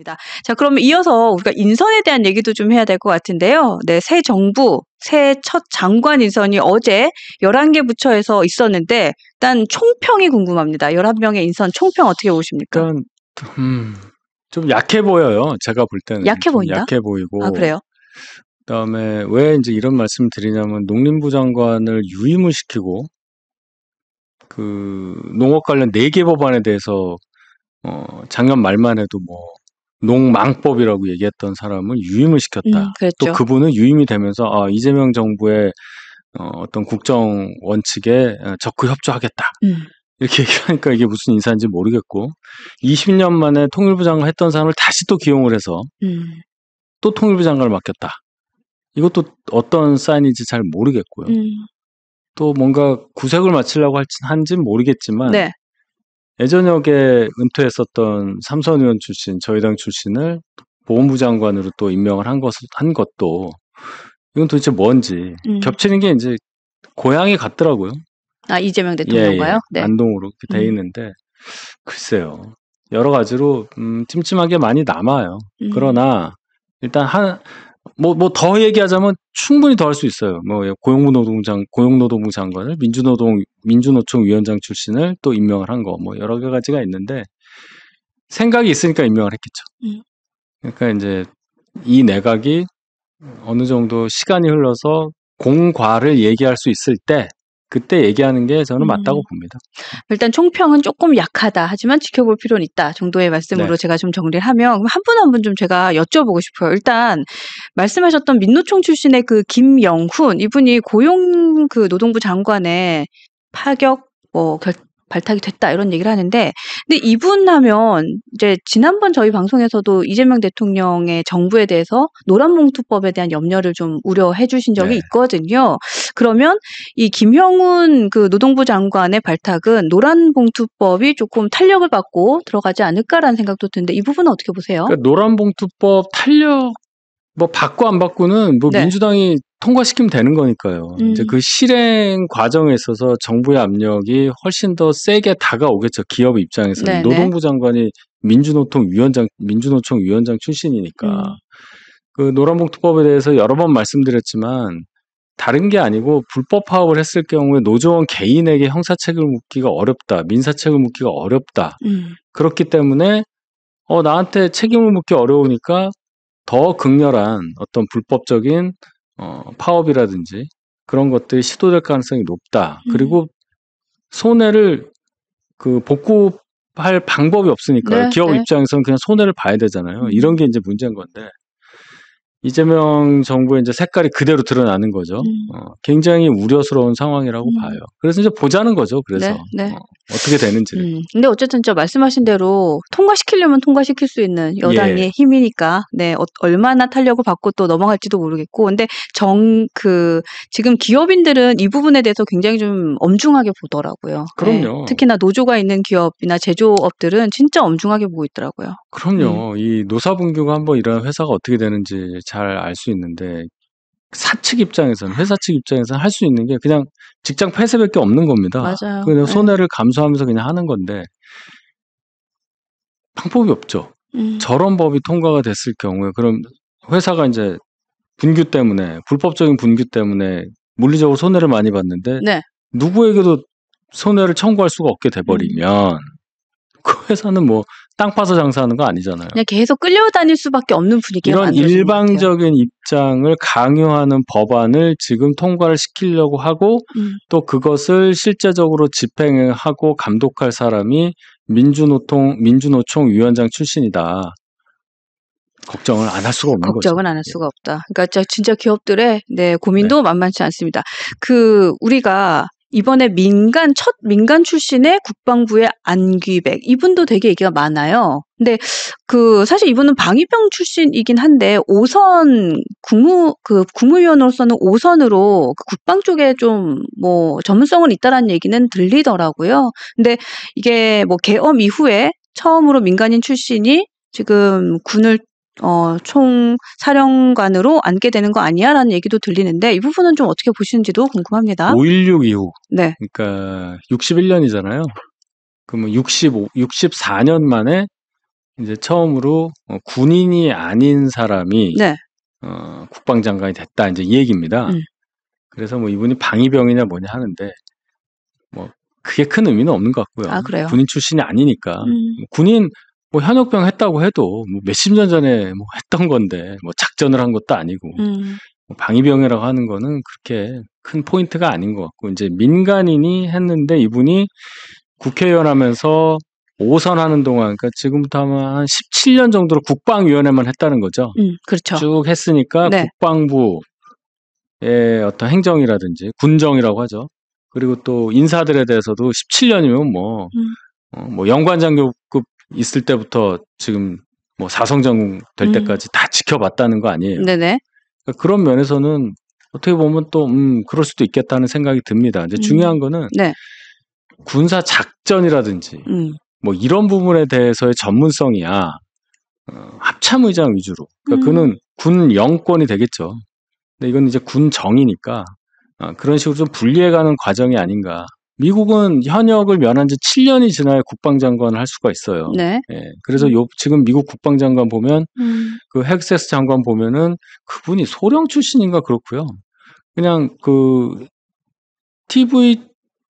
알겠습니다. 자, 그러면 이어서 우리가 인선에 대한 얘기도 좀 해야 될 것 같은데요. 네, 새 정부, 새 첫 장관 인선이 어제 11개 부처에서 있었는데 일단 총평이 궁금합니다. 11명의 인선 총평 어떻게 보십니까? 일단 좀 약해 보여요. 제가 볼 때는 약해 좀 보인다? 약해 보이고. 아, 그래요? 그다음에 왜 이제 이런 말씀을 드리냐면 농림부 장관을 유임을 시키고 그 농업 관련 4개 법안에 대해서 작년 말만 해도 뭐 농망법이라고 얘기했던 사람을 유임을 시켰다. 또 그랬죠. 그분은 유임이 되면서 이재명 정부의 어떤 국정 원칙에 적극 협조하겠다. 이렇게 얘기하니까 이게 무슨 인사인지 모르겠고 20년 만에 통일부 장관 했던 사람을 다시 또 기용을 해서 또 통일부 장관을 맡겼다. 이것도 어떤 사인인지 잘 모르겠고요. 또 뭔가 구색을 맞추려고 한지는 모르겠지만 네. 예전역에 은퇴했었던 삼선 의원 출신, 저희 당 출신을 보훈부 장관으로 또 임명을 한 것도 이건 도대체 뭔지 겹치는 게 이제 고향이 같더라고요. 아, 이재명 대통령과요? 네. 안동으로 이렇게 돼 있는데 글쎄요. 여러 가지로 찜찜하게 많이 남아요. 그러나 일단 뭐 더 얘기하자면 충분히 더 할 수 있어요. 뭐 고용노동부 장관을 민주노총 위원장 출신을 또 임명을 한 거 뭐 여러 가지가 있는데 생각이 있으니까 임명을 했겠죠. 그러니까 이제 이 내각이 어느 정도 시간이 흘러서 공과를 얘기할 수 있을 때 그때 얘기하는 게 저는 맞다고 봅니다. 일단 총평은 조금 약하다. 하지만 지켜볼 필요는 있다. 정도의 말씀으로 네. 제가 좀 정리를 하면 한 분 한 분 좀 제가 여쭤보고 싶어요. 일단 말씀하셨던 민노총 출신의 그 김영훈 이분이 고용 그 노동부 장관의 파격 발탁이 됐다 이런 얘기를 하는데 근데 이분 하면 이제 지난번 저희 방송에서도 이재명 대통령의 정부에 대해서 노란봉투법에 대한 염려를 좀 우려해 주신 적이 네. 있거든요. 그러면 이 김형훈 그 노동부 장관의 발탁은 노란봉투법이 조금 탄력을 받고 들어가지 않을까라는 생각도 드는데 이 부분은 어떻게 보세요? 그러니까 노란봉투법 탄력 뭐 받고 안 받고는 뭐 네. 민주당이 통과시키면 되는 거니까요. 이제 그 실행 과정에 있어서 정부의 압력이 훨씬 더 세게 다가오겠죠. 기업 입장에서는. 네네. 노동부 장관이 민주노총 위원장 출신이니까. 그 노란봉투법에 대해서 여러 번 말씀드렸지만 다른 게 아니고 불법 파업을 했을 경우에 노조원 개인에게 형사책을 묻기가 어렵다. 민사책을 묻기가 어렵다. 그렇기 때문에 나한테 책임을 묻기 어려우니까 더 극렬한 어떤 불법적인 파업이라든지 그런 것들이 시도될 가능성이 높다. 그리고 손해를 그 복구할 방법이 없으니까요. 네, 기업 네. 입장에서는 그냥 손해를 봐야 되잖아요. 이런 게 이제 문제인 건데 이재명 정부의 이제 색깔이 그대로 드러나는 거죠. 굉장히 우려스러운 상황이라고 봐요. 그래서 이제 보자는 거죠. 그래서 네. 어떻게 되는지를. 근데 어쨌든 저 말씀하신 대로 통과시키려면 통과시킬 수 있는 여당의 예. 힘이니까 네 얼마나 탄력을 받고 또 넘어갈지도 모르겠고 근데 지금 기업인들은 이 부분에 대해서 굉장히 좀 엄중하게 보더라고요. 그럼요. 네, 특히나 노조가 있는 기업이나 제조업들은 진짜 엄중하게 보고 있더라고요. 그럼요. 이 노사분규가 한번 이런 회사가 어떻게 되는지 잘 알 수 있는데 사측 입장에서는 회사 측 입장에서는 할 수 있는 게 그냥 직장 폐쇄밖에 없는 겁니다. 맞아요. 그냥 손해를 감수하면서 그냥 하는 건데 방법이 없죠. 저런 법이 통과가 됐을 경우에 그럼 회사가 이제 분규 때문에 불법적인 분규 때문에 물리적으로 손해를 많이 봤는데 네. 누구에게도 손해를 청구할 수가 없게 돼버리면 그 회사는 뭐 땅 파서 장사하는 거 아니잖아요. 그냥 계속 끌려다닐 수밖에 없는 분위기가 이런 만들어진 것 같아요. 일방적인 입장을 강요하는 법안을 지금 통과를 시키려고 하고 또 그것을 실제적으로 집행하고 감독할 사람이 민주노총 위원장 출신이다. 걱정을 안 할 수가 없는 거죠. 걱정은 안 할 수가 없다. 그러니까 진짜 기업들의 고민도 만만치 않습니다. 우리가 이번에 첫 민간 출신의 국방부의 안귀백 이분도 되게 얘기가 많아요. 근데 사실 이분은 방위병 출신이긴 한데 5선 국무위원으로서는 5선으로 국방 쪽에 좀 전문성은 있다라는 얘기는 들리더라고요. 근데 이게 계엄 이후에 처음으로 민간인 출신이 지금 군을 총사령관으로 앉게 되는 거 아니야라는 얘기도 들리는데 이 부분은 좀 어떻게 보시는지도 궁금합니다. 5.16 이후. 네. 그러니까 61년이잖아요. 그러면 64년 만에 이제 처음으로 군인이 아닌 사람이 네. 국방장관이 됐다 이제 이 얘기입니다. 그래서 뭐 이분이 방위병이냐 뭐냐 하는데 뭐 그게 큰 의미는 없는 것 같고요. 아, 그래요? 군인 출신이 아니니까 군인 뭐 현역병 했다고 해도 뭐 몇십 년 전에 뭐 했던 건데 뭐 작전을 한 것도 아니고 뭐 방위병이라고 하는 거는 그렇게 큰 포인트가 아닌 것 같고 이제 민간인이 했는데 이분이 국회의원 하면서 5선 하는 동안 그러니까 지금부터 아마 한 17년 정도로 국방위원회만 했다는 거죠. 그렇죠. 쭉 했으니까 네. 국방부의 어떤 행정이라든지 군정이라고 하죠. 그리고 또 인사들에 대해서도 17년이면 뭐 영관장교급 있을 때부터 지금 뭐 사성장군 될 때까지 다 지켜봤다는 거 아니에요. 네네. 그러니까 그런 면에서는 어떻게 보면 또 그럴 수도 있겠다는 생각이 듭니다. 이제 중요한 거는 네. 군사 작전이라든지 뭐 이런 부분에 대해서의 전문성이야 합참의장 위주로. 그러니까 그는 군 영권이 되겠죠. 근데 이건 이제 군 정이니까 그런 식으로 좀 분리해가는 과정이 아닌가. 미국은 현역을 면한 지 7년이 지나야 국방장관을 할 수가 있어요. 네. 예, 그래서 지금 미국 국방장관 보면 그 헥세스 장관 보면은 그분이 소령 출신인가 그렇고요. 그냥 그 TV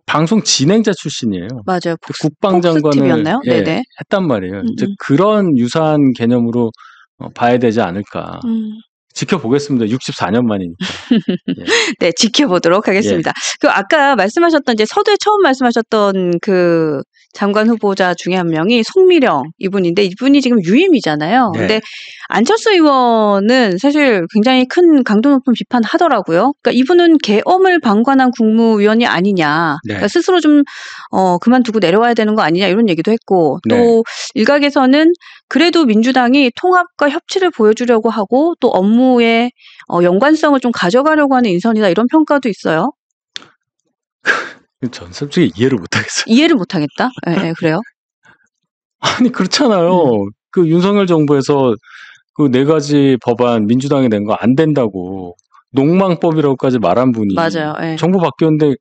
방송 진행자 출신이에요. 맞아요. 국방장관을 TV였나요? 네네. 했단 말이에요. 이제 그런 유사한 개념으로 봐야 되지 않을까. 지켜보겠습니다. 64년 만이니까. 예. 네, 지켜보도록 하겠습니다. 그 아까 말씀하셨던 이제 서두에 처음 말씀하셨던 그 장관 후보자 중에 한 명이 송미령 이분인데 이분이 지금 유임이잖아요. 네. 근데 안철수 의원은 사실 굉장히 큰 강도 높은 비판하더라고요. 그러니까 이분은 계엄을 방관한 국무위원이 아니냐. 네. 그러니까 스스로 좀 그만두고 내려와야 되는 거 아니냐 이런 얘기도 했고 또 네. 일각에서는 그래도 민주당이 통합과 협치를 보여주려고 하고 또 업무의 연관성을 좀 가져가려고 하는 인선이다 이런 평가도 있어요. 전 솔직히 이해를 못하겠어요. 이해를 못하겠다? 네, 그래요? 아니 그렇잖아요. 그 윤석열 정부에서 그 4가지 법안 민주당이 낸 거 안 된다고 농망법이라고까지 말한 분이 맞아요. 예. 정부 바뀌었는데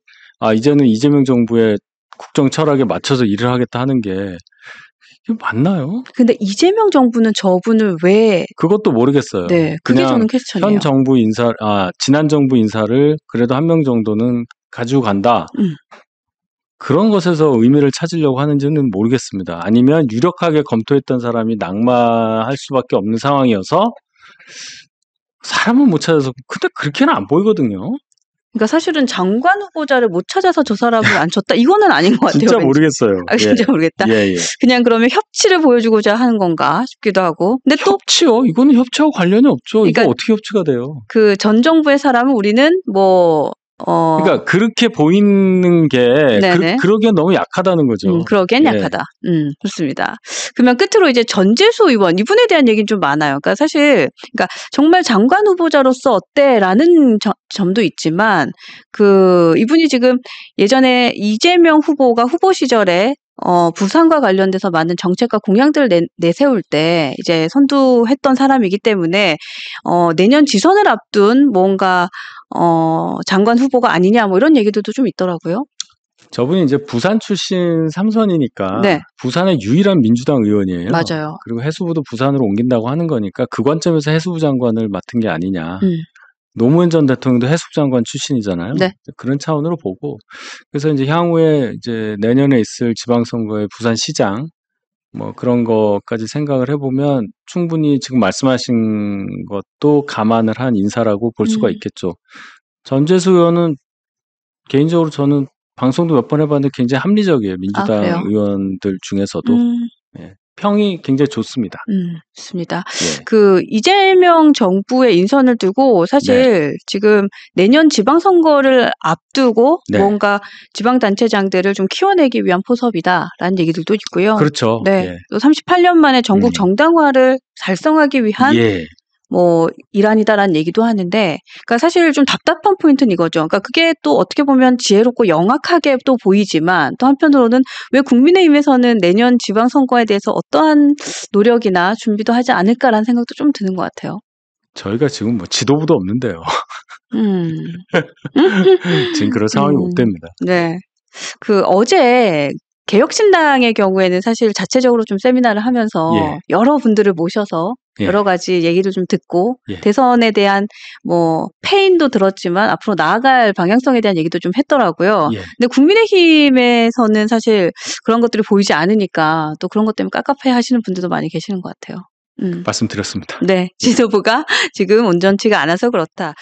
이제는 이재명 정부의 국정 철학에 맞춰서 일을 하겠다 하는 게 이게 맞나요? 근데 이재명 정부는 저분을 왜 그것도 모르겠어요. 네, 그게 그냥 저는 퀘스천이에요. 현 정부 지난 정부 인사를 그래도 한 명 정도는 가지고 간다. 그런 것에서 의미를 찾으려고 하는지는 모르겠습니다. 아니면 유력하게 검토했던 사람이 낙마할 수밖에 없는 상황이어서 사람은 못 찾아서 근데 그렇게는 안 보이거든요. 그러니까 사실은 장관 후보자를 못 찾아서 저 사람을 안 쳤다? 이거는 아닌 것 같아요. 진짜 왠지. 모르겠어요. 진짜 모르겠다. 예. 그냥 그러면 협치를 보여주고자 하는 건가 싶기도 하고. 근데 또 협치요? 이거는 협치하고 관련이 없죠. 그러니까 이거 어떻게 협치가 돼요? 그 전 정부의 사람은 우리는 그러니까 그렇게 보이는 게 네네. 그러기엔 너무 약하다는 거죠. 그러기엔 약하다. 좋습니다. 그러면 끝으로 이제 전재수 의원 이분에 대한 얘기는 좀 많아요. 그러니까 사실 정말 장관 후보자로서 어때라는 점도 있지만 그 이분이 지금 예전에 이재명 후보가 후보 시절에 부산과 관련돼서 많은 정책과 공약들을 내세울 때 이제 선두했던 사람이기 때문에 내년 지선을 앞둔 뭔가 장관 후보가 아니냐 뭐 이런 얘기들도 좀 있더라고요. 저분이 이제 부산 출신 3선이니까 네. 부산의 유일한 민주당 의원이에요. 맞아요. 그리고 해수부도 부산으로 옮긴다고 하는 거니까 그 관점에서 해수부 장관을 맡은 게 아니냐. 노무현 전 대통령도 해수부 장관 출신이잖아요. 네. 그런 차원으로 보고 그래서 이제 향후에 이제 내년에 있을 지방선거의 부산시장 뭐 그런 것까지 생각을 해보면 충분히 지금 말씀하신 것도 감안을 한 인사라고 볼 수가 있겠죠. 전재수 의원은 개인적으로 저는 방송도 몇 번 해봤는데 굉장히 합리적이에요. 민주당 의원들 중에서도. 평이 굉장히 좋습니다. 좋습니다. 예. 그 이재명 정부의 인선을 두고 사실 지금 내년 지방선거를 앞두고 뭔가 지방단체장들을 좀 키워내기 위한 포섭이다라는 얘기들도 있고요. 그렇죠. 네. 예. 또 38년 만에 전국 정당화를 달성하기 위한 뭐 일환이다라는 얘기도 하는데, 그러니까 사실 좀 답답한 포인트는 이거죠. 그러니까 그게 또 어떻게 보면 지혜롭고 영악하게 또 보이지만 또 한편으로는 왜 국민의힘에서는 내년 지방선거에 대해서 어떠한 노력이나 준비도 하지 않을까라는 생각도 좀 드는 것 같아요. 저희가 지금 뭐 지도부도 없는데요. 지금 그런 상황이 못 됩니다. 네. 그 어제 개혁신당의 경우에는 사실 자체적으로 좀 세미나를 하면서 예. 여러 분들을 모셔서 예. 여러 가지 얘기를 좀 듣고 예. 대선에 대한 뭐 패인도 들었지만 앞으로 나아갈 방향성에 대한 얘기도 좀 했더라고요. 예. 근데 국민의힘에서는 사실 그런 것들이 보이지 않으니까 또 그런 것 때문에 깝깝해 하시는 분들도 많이 계시는 것 같아요. 말씀드렸습니다. 네, 지도부가 지금 온전치가 않아서 그렇다.